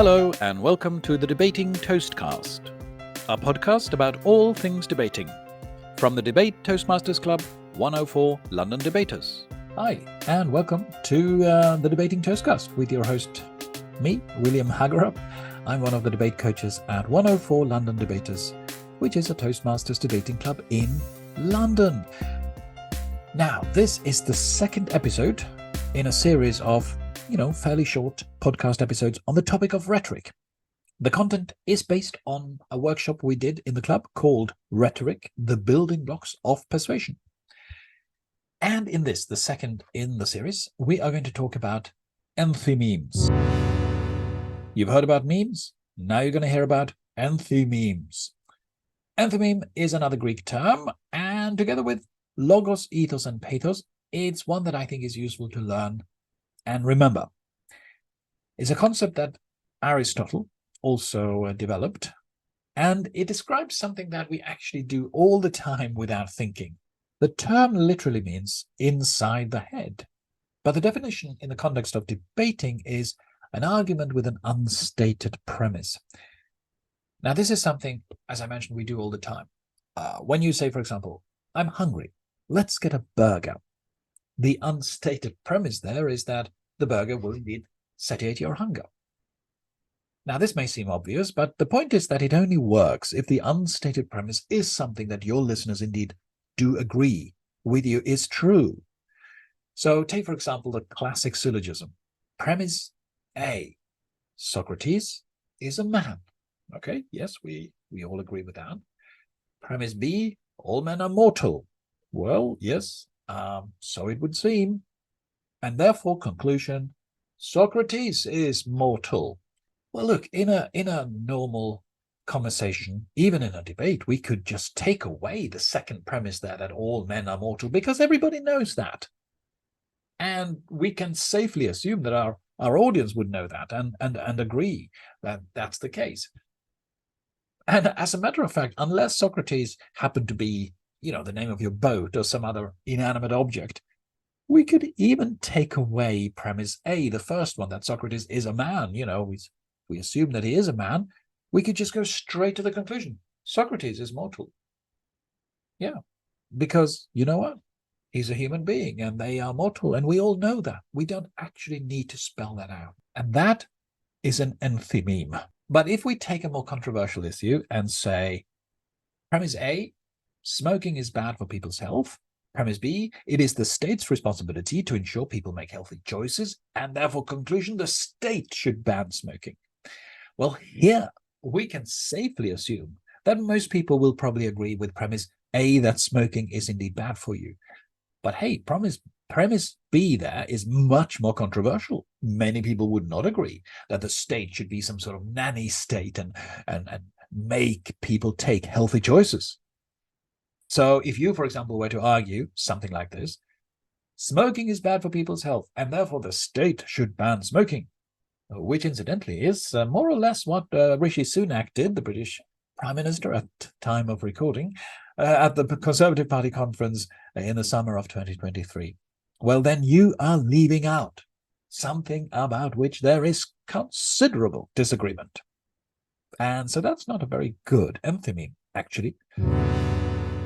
Hello and welcome to the Debating Toastcast, a podcast about all things debating, from the Debate Toastmasters Club 104 London Debaters. Hi, and welcome to the Debating Toastcast with your host, me, William Hagerup. I'm one of the debate coaches at 104 London Debaters, which is a Toastmasters debating club in London. Now, this is the second episode in a series of fairly short podcast episodes on the topic of rhetoric. The content is based on a workshop we did in the club called Rhetoric, the Building Blocks of Persuasion. And in this, the second in the series, we are going to talk about enthymemes. You've heard about memes? Now you're going to hear about enthymemes. Enthymeme is another Greek term, and together with logos, ethos, and pathos, it's one that I think is useful to learn and remember. It's a concept that Aristotle also developed, and it describes something that we actually do all the time without thinking. The term literally means inside the head, but the definition in the context of debating is an argument with an unstated premise. Now, this is something, as I mentioned, we do all the time. When you say, for example, I'm hungry, let's get a burger. The unstated premise there is that the burger will indeed satiate your hunger. Now, this may seem obvious, but the point is that it only works if the unstated premise is something that your listeners indeed do agree with you is true. So take, for example, the classic syllogism. Premise A, Socrates is a man. Okay, yes, we all agree with that. Premise B, all men are mortal. Well, yes, so it would seem. And therefore, conclusion, Socrates is mortal. Well, look, in a normal conversation, even in a debate, we could just take away the second premise there that all men are mortal, because everybody knows that. And we can safely assume that our audience would know that and agree that that's the case. And as a matter of fact, unless Socrates happened to be, the name of your boat or some other inanimate object, we could even take away premise A, the first one, that Socrates is a man. We assume that he is a man. We could just go straight to the conclusion. Socrates is mortal. Yeah, because you know what? He's a human being and they are mortal. And we all know that. We don't actually need to spell that out. And that is an enthymeme. But if we take a more controversial issue and say, premise A, smoking is bad for people's health. Premise B, it is the state's responsibility to ensure people make healthy choices, and therefore conclusion, the state should ban smoking. Well, here we can safely assume that most people will probably agree with premise A, that smoking is indeed bad for you. But hey, premise B there is much more controversial. Many people would not agree that the state should be some sort of nanny state and make people take healthy choices. So if you, for example, were to argue something like this, smoking is bad for people's health, and therefore the state should ban smoking, which incidentally is more or less what Rishi Sunak did, the British Prime Minister at time of recording, at the Conservative Party conference in the summer of 2023. Well, then you are leaving out something about which there is considerable disagreement. And so that's not a very good enthymeme, actually.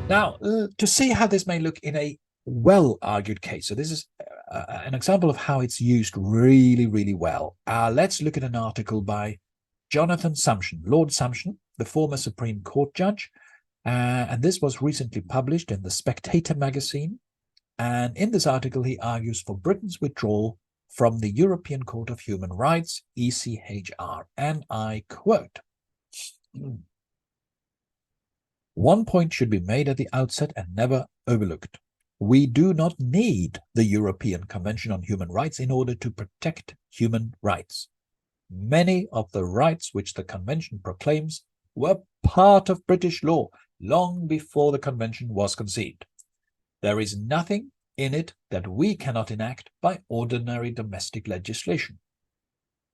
Now, to see how this may look in a well-argued case, so this is an example of how it's used really, really well. Let's look at an article by Jonathan Sumption, Lord Sumption, the former Supreme Court judge, and this was recently published in the Spectator magazine. And in this article, he argues for Britain's withdrawal from the European Court of Human Rights, ECHR, and I quote, "One point should be made at the outset and never overlooked. We do not need the European Convention on Human Rights in order to protect human rights. Many of the rights which the Convention proclaims were part of British law long before the Convention was conceived. There is nothing in it that we cannot enact by ordinary domestic legislation.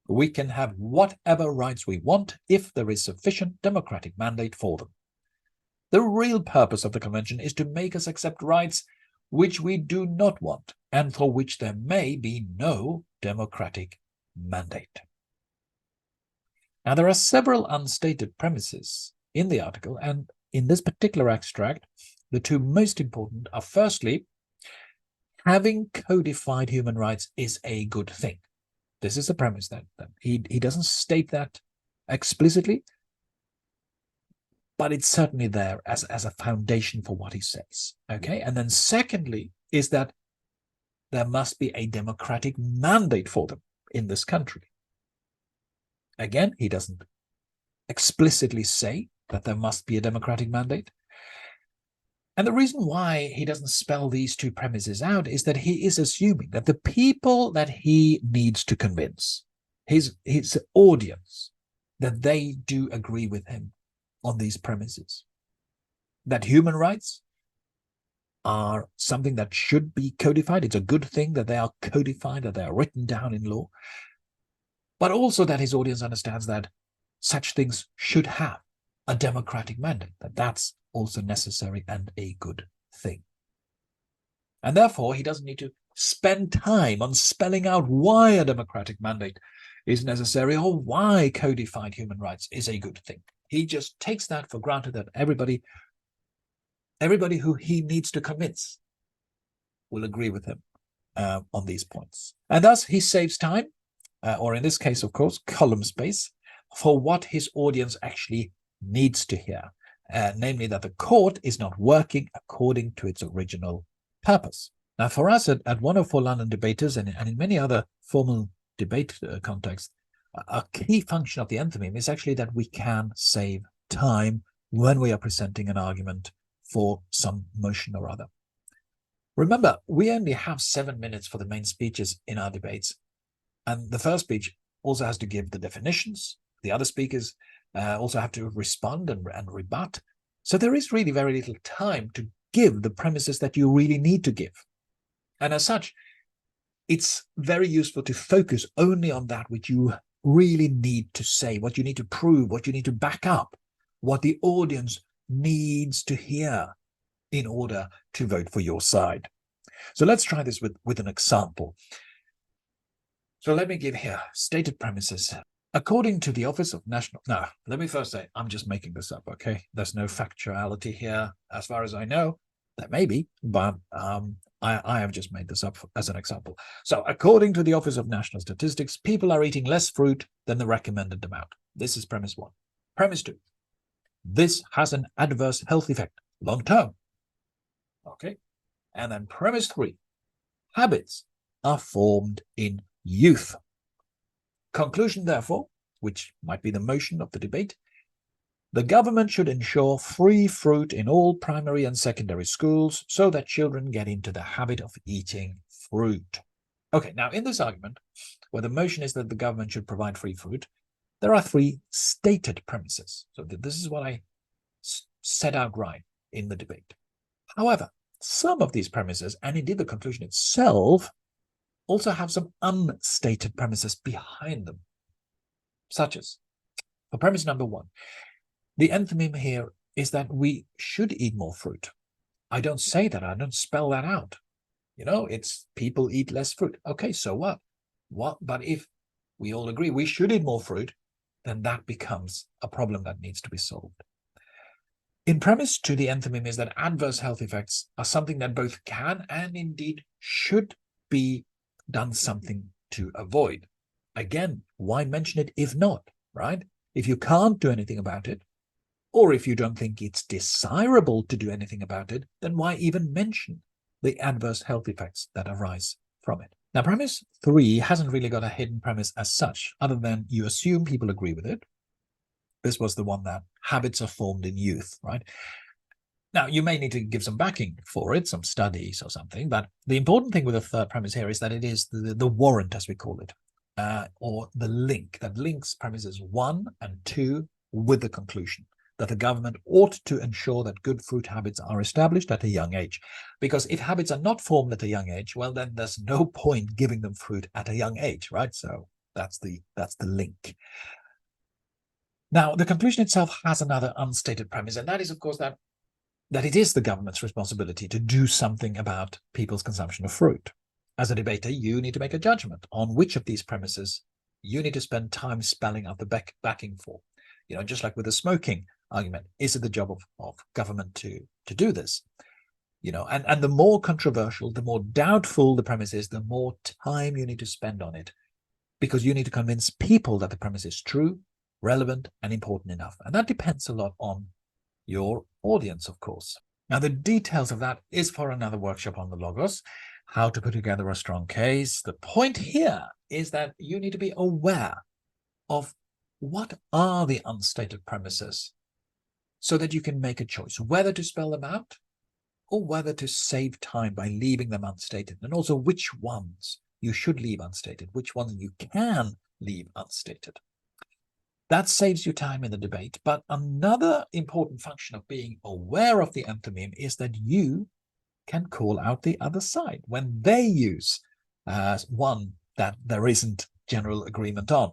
We can have whatever rights we want if there is sufficient democratic mandate for them. The real purpose of the Convention is to make us accept rights which we do not want and for which there may be no democratic mandate." Now, there are several unstated premises in the article, and in this particular extract, the two most important are, firstly, having codified human rights is a good thing. This is a premise that he doesn't state that explicitly, but it's certainly there as a foundation for what he says. Okay, and then secondly is that there must be a democratic mandate for them in this country. Again, he doesn't explicitly say that there must be a democratic mandate. And the reason why he doesn't spell these two premises out is that he is assuming that the people that he needs to convince, his audience, that they do agree with him on these premises. That human rights are something that should be codified. It's a good thing that they are codified, that they are written down in law. But also that his audience understands that such things should have a democratic mandate, that that's also necessary and a good thing. And therefore, he doesn't need to spend time on spelling out why a democratic mandate is necessary or why codified human rights is a good thing. He just takes that for granted that everybody who he needs to convince will agree with him on these points. And thus, he saves time, or in this case, of course, column space, for what his audience actually needs to hear, namely that the court is not working according to its original purpose. Now, for us at 104 London Debaters and in many other formal debate contexts, a key function of the enthymeme is actually that we can save time when we are presenting an argument for some motion or other. Remember, we only have 7 minutes for the main speeches in our debates, and the first speech also has to give the definitions. The other speakers also have to respond and rebut. So there is really very little time to give the premises that you really need to give. And as such, it's very useful to focus only on that which you really need to say, what you need to prove, what you need to back up, what the audience needs to hear in order to vote for your side. So let's try this with an example. So let me give here stated premises. According to the Office of National... Now, let me first say, I'm just making this up, okay? There's no factuality here. As far as I know, there may be, but I have just made this up as an example. So according to the Office of National Statistics, people are eating less fruit than the recommended amount. This is premise 1. Premise 2. This has an adverse health effect, long term. Okay. And then premise 3. Habits are formed in youth. Conclusion, therefore, which might be the motion of the debate, the government should ensure free fruit in all primary and secondary schools so that children get into the habit of eating fruit. Okay, now in this argument, where the motion is that the government should provide free fruit, there are 3 stated premises. So this is what I set out right in the debate. However, some of these premises, and indeed the conclusion itself, also have some unstated premises behind them, such as, for premise number 1, the enthymeme here is that we should eat more fruit. I don't say that. I don't spell that out. You know, it's people eat less fruit. Okay, so what? But if we all agree we should eat more fruit, then that becomes a problem that needs to be solved. In premise 2, the enthymeme is that adverse health effects are something that both can and indeed should be done something to avoid. Again, why mention it if not, right? If you can't do anything about it, or if you don't think it's desirable to do anything about it, then why even mention the adverse health effects that arise from it? Now, premise 3 hasn't really got a hidden premise as such, other than you assume people agree with it. This was the one that habits are formed in youth, right? Now, you may need to give some backing for it, some studies or something, but the important thing with the third premise here is that it is the warrant, as we call it, or the link that links premises 1 and 2 with the conclusion that the government ought to ensure that good fruit habits are established at a young age. Because if habits are not formed at a young age, well, then there's no point giving them fruit at a young age, right? So that's the link. Now, the conclusion itself has another unstated premise, and that is, of course, that it is the government's responsibility to do something about people's consumption of fruit. As a debater, you need to make a judgment on which of these premises you need to spend time spelling out the backing for. Just like with the smoking argument, is it the job of government to do this? And the more controversial, the more doubtful the premise is, the more time you need to spend on it, because you need to convince people that the premise is true, relevant, and important enough. And that depends a lot on your audience, of course. Now, the details of that is for another workshop on the Logos, how to put together a strong case. The point here is that you need to be aware of what are the unstated premises so that you can make a choice, whether to spell them out or whether to save time by leaving them unstated, and also which ones you should leave unstated, which ones you can leave unstated. That saves you time in the debate. But another important function of being aware of the enthymeme is that you can call out the other side when they use one that there isn't general agreement on.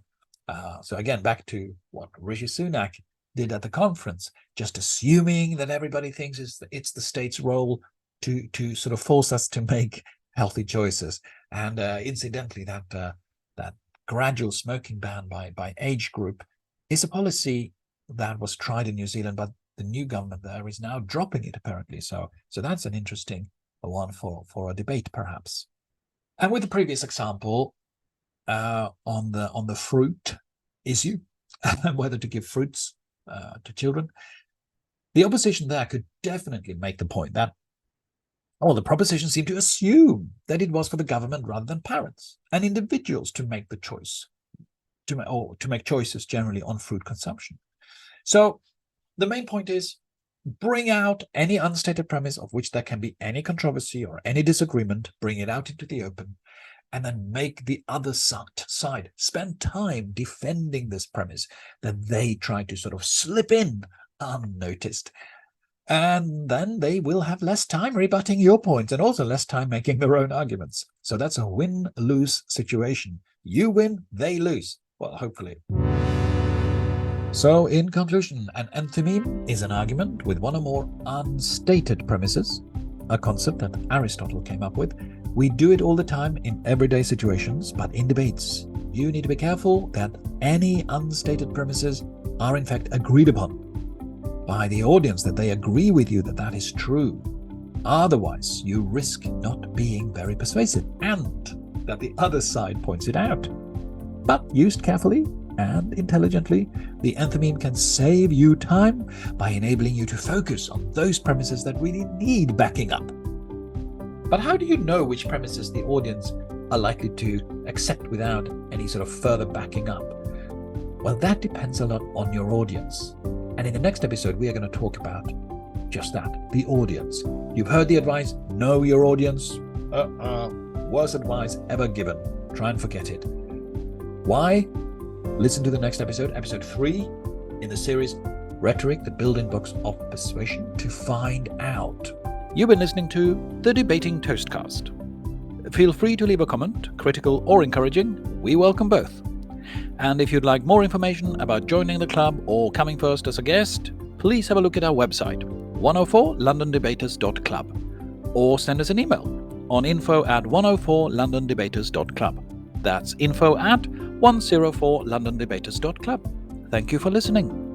So again, back to what Rishi Sunak did at the conference, just assuming that everybody thinks it's the state's role to sort of force us to make healthy choices. And incidentally, that gradual smoking ban by age group is a policy that was tried in New Zealand, but the new government there is now dropping it, apparently. So that's an interesting one for a debate, perhaps. And with the previous example on the fruit issue, whether to give fruits to children, the opposition there could definitely make the point that, the proposition seemed to assume that it was for the government rather than parents and individuals to make the choice, to make choices generally on fruit consumption. So the main point is, bring out any unstated premise of which there can be any controversy or any disagreement, bring it out into the open, and then make the other side spend time defending this premise that they try to sort of slip in unnoticed. And then they will have less time rebutting your points and also less time making their own arguments. So that's a win-lose situation. You win, they lose. Well, hopefully. So in conclusion, an enthymeme is an argument with one or more unstated premises, a concept that Aristotle came up with. We do it all the time in everyday situations, but in debates, you need to be careful that any unstated premises are in fact agreed upon by the audience, that they agree with you that is true. Otherwise, you risk not being very persuasive and that the other side points it out. But used carefully and intelligently, the enthymeme can save you time by enabling you to focus on those premises that really need backing up. But how do you know which premises the audience are likely to accept without any sort of further backing up? Well, that depends a lot on your audience. And in the next episode, we are going to talk about just that, the audience. You've heard the advice, know your audience. Worst advice ever given. Try and forget it. Why? Listen to the next episode, episode 3 in the series Rhetoric, the building blocks of persuasion, to find out. You've been listening to the Debating Toastcast. Feel free to leave a comment, critical or encouraging. We welcome both. And if you'd like more information about joining the club or coming first as a guest, please have a look at our website, 104londondebaters.club, or send us an email on info@104londondebaters.club. That's info@104londondebaters.club. Thank you for listening.